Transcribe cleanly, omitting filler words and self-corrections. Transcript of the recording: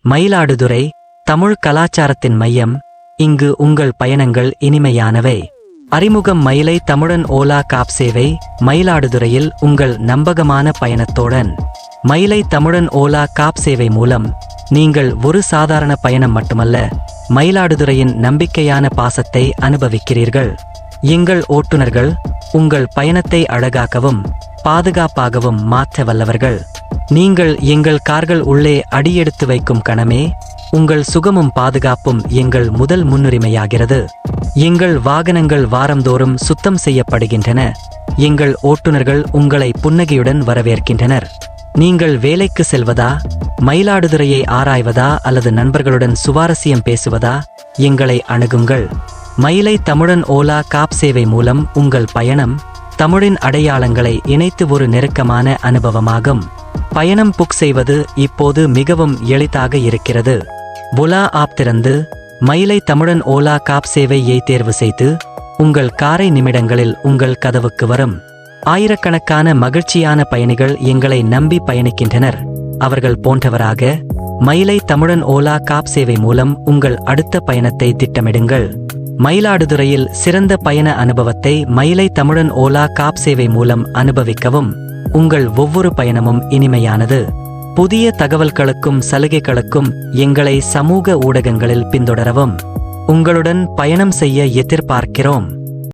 மயிலாடுதுறை தமிழ் கலாச்சாரத்தின் மையம். இங்கு உங்கள் பயணங்கள் இனிமையானவை. அறிமுகம்: மயிலை தமிழன் ஓலா காப் சேவை. மயிலாடுதுறையில் உங்கள் நம்பகமான பயணத்தோடன். மயிலை தமிழன் ஓலா காப் சேவை மூலம் நீங்கள் ஒரு சாதாரண பயணம் மட்டுமல்ல, மயிலாடுதுறையின் நம்பிக்கையான பாசத்தை அனுபவிக்கிறீர்கள். எங்கள் ஓட்டுநர்கள் உங்கள் பயணத்தை அழகாக்கவும் பாதுகாப்பாகவும் மாற்ற வல்லவர்கள். நீங்கள் எங்கள் கார்கள் உள்ளே அடியெடுத்து வைக்கும் கணமே, உங்கள் சுகமும் பாதுகாப்பும் எங்கள் முதல் முன்னுரிமையாகிறது. எங்கள் வாகனங்கள் வாரந்தோறும் சுத்தம் செய்யப்படுகின்றன. எங்கள் ஓட்டுநர்கள் உங்களை புன்னகையுடன் வரவேற்கின்றனர். நீங்கள் வேலைக்கு செல்வதா, மயிலாடுதுறையை ஆராய்வதா அல்லது நண்பர்களுடன் சுவாரஸ்யம் பேசுவதா? எங்களை அணுகுங்கள். மயிலை தமிழன் ஓலா காப் சேவை மூலம் உங்கள் பயணம் தமிழின் அடையாளங்களை இணைத்து ஒரு நெருக்கமான அனுபவமாகும். பயணம் புக் செய்வது இப்போது மிகவும் எளிதாக இருக்கிறது. ஓலா ஆப் திறந்து மயிலை தமிழன் ஓலா காப் சேவையை தேர்வு செய்து உங்கள் காரை நிமிடங்களில் உங்கள் கதவுக்கு வரும். ஆயிரக்கணக்கான மகிழ்ச்சியான பயணிகள் எங்களை நம்பி பயணிக்கின்றனர். அவர்கள் போன்றவராக மயிலை தமிழன் ஓலா காப் சேவை மூலம் உங்கள் அடுத்த பயணத்தை திட்டமிடுங்கள். மயிலாடுதுறையில் சிறந்த பயண அனுபவத்தை மயிலை தமிழன் ஓலா காப் சேவை மூலம் அனுபவிக்கவும். உங்கள் ஒவ்வொரு பயணமும் இனிமையானது. புதிய தகவல்களுக்கும் சலுகைகளுக்கும் எங்களை சமூக ஊடகங்களில் பின்தொடரவும். உங்களுடன் பயணம் செய்ய எதிர்பார்க்கிறோம்.